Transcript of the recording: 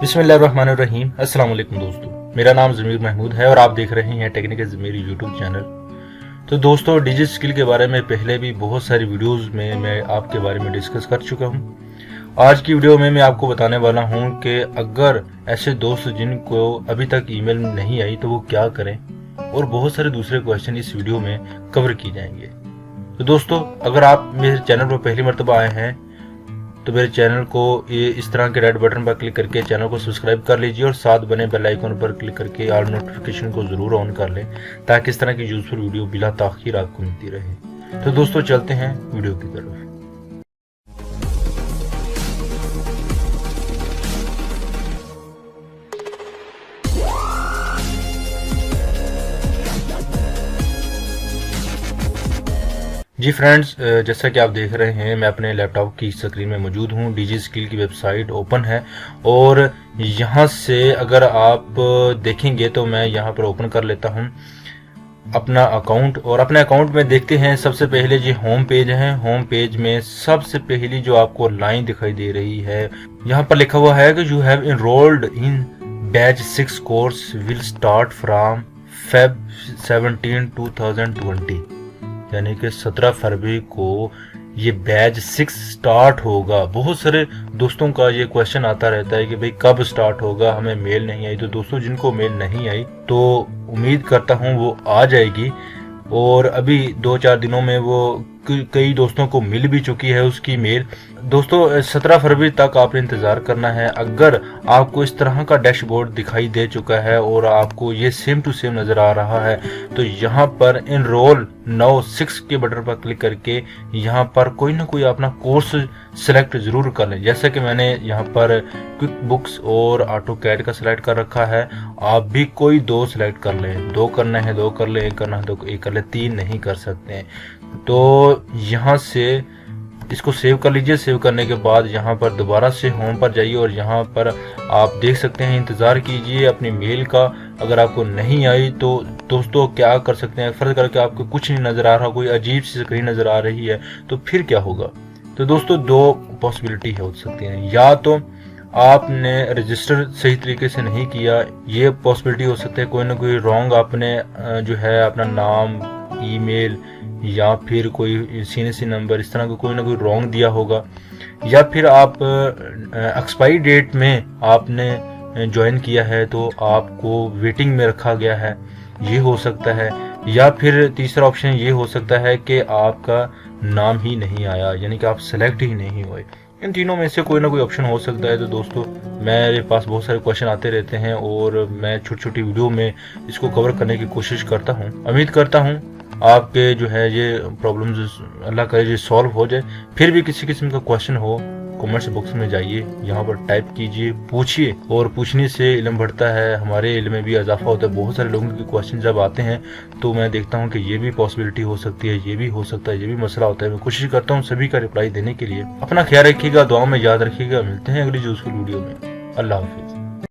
बिस्मिल्लाहिर्रहमानिर्रहीम। अस्सलाम वालेकुम दोस्तों, मेरा नाम ज़मीर महमूद है और आप देख रहे हैं टेक्निकल ज़मीर यूट्यूब चैनल। तो दोस्तों, डिजिटल स्किल के बारे में पहले भी बहुत सारी वीडियोस में मैं आपके बारे में डिस्कस कर चुका हूं। आज की वीडियो में मैं आपको बताने वाला हूं कि अगर ऐसे दोस्त जिनको अभी तक ईमेल नहीं आई तो वो क्या करें, और बहुत सारे दूसरे क्वेश्चन इस वीडियो में कवर किए जाएंगे। तो दोस्तों, अगर आप मेरे चैनल पर पहली मरतबा आए हैं तो मेरे चैनल को ये इस तरह के रेड बटन पर क्लिक करके चैनल को सब्सक्राइब कर लीजिए और साथ बने बेल आइकन पर क्लिक करके ऑल नोटिफिकेशन को जरूर ऑन कर लें ताकि इस तरह की यूजफुल वीडियो बिला ताखीर आपको मिलती रहे। तो दोस्तों, चलते हैं वीडियो की तरफ। जी फ्रेंड्स, जैसा कि आप देख रहे हैं मैं अपने लैपटॉप की स्क्रीन में मौजूद हूँ। डिजिटल स्किल की वेबसाइट ओपन है और यहाँ से अगर आप देखेंगे तो मैं यहाँ पर ओपन कर लेता हूँ अपना अकाउंट, और अपने अकाउंट में देखते हैं सबसे पहले जी होम पेज है। होम पेज में सबसे पहली जो आपको लाइन दिखाई दे रही है, यहाँ पर लिखा हुआ है कि you have enrolled in batch 6 course will start from Feb 17, 2020, यानी कि 17 फरवरी को ये बैच 6 स्टार्ट होगा। बहुत सारे दोस्तों का ये क्वेश्चन आता रहता है कि भाई कब स्टार्ट होगा, हमें मेल नहीं आई। तो दोस्तों, जिनको मेल नहीं आई तो उम्मीद करता हूँ वो आ जाएगी, और अभी 2-4 दिनों में वो कई दोस्तों को मिल भी चुकी है उसकी मेल। दोस्तों, 17 फरवरी तक आपने इंतज़ार करना है। अगर आपको इस तरह का डैशबोर्ड दिखाई दे चुका है और आपको ये सेम टू सेम नज़र आ रहा है तो यहाँ पर इनरोल नाउ 6 के बटन पर क्लिक करके यहाँ पर कोई ना कोई अपना कोर्स सेलेक्ट ज़रूर कर लें। जैसा कि मैंने यहाँ पर क्विक बुक्स और ऑटो कैड का सिलेक्ट कर रखा है, आप भी कोई 2 सिलेक्ट कर लें। 2 करना है 2 कर लें, 1 करना है तो 1 कर लें, 3 नहीं कर सकते हैं। तो यहाँ से इसको सेव कर लीजिए। सेव करने के बाद यहाँ पर दोबारा से होम पर जाइए और यहाँ पर आप देख सकते हैं, इंतज़ार कीजिए अपनी मेल का। अगर आपको नहीं आई तो दोस्तों क्या कर सकते हैं, फर्ज करके आपको कुछ नहीं नज़र आ रहा, कोई अजीब सी स्क्रीन नज़र आ रही है, तो फिर क्या होगा। तो दोस्तों, 2 पॉसिबिलिटी हो सकती हैं। या तो आपने रजिस्टर सही तरीके से नहीं किया, ये पॉसिबिलिटी हो सकता है कोई ना कोई रॉन्ग आपने जो है अपना नाम, ईमेल या फिर कोई सीएनसी नंबर इस तरह का कोई ना कोई रॉन्ग दिया होगा, या फिर आप एक्सपायरी डेट में आपने ज्वाइन किया है तो आपको वेटिंग में रखा गया है, ये हो सकता है। या फिर तीसरा ऑप्शन ये हो सकता है कि आपका नाम ही नहीं आया, यानी कि आप सेलेक्ट ही नहीं हुए। इन तीनों में से कोई ना कोई ऑप्शन हो सकता है। तो दोस्तों, मेरे पास बहुत सारे क्वेश्चन आते रहते हैं और मैं छोटी छोटी वीडियो में इसको कवर करने की कोशिश करता हूं। उम्मीद करता हूं आपके जो है ये प्रॉब्लम्स अल्लाह करे ये सॉल्व हो जाए। फिर भी किसी किस्म का क्वेश्चन हो, कमेंट्स बॉक्स में जाइए, यहाँ पर टाइप कीजिए, पूछिए, और पूछने से इल्म बढ़ता है, हमारे इल्म में भी इजाफा होता है। बहुत सारे लोगों के क्वेश्चन जब आते हैं तो मैं देखता हूँ कि ये भी पॉसिबिलिटी हो सकती है, ये भी हो सकता है, ये भी मसला होता है। मैं कोशिश करता हूँ सभी का रिप्लाई देने के लिए। अपना ख्याल रखिएगा, दुआ में याद रखिएगा। मिलते हैं अगली यूज़फुल वीडियो में। अल्लाह हाफिज़।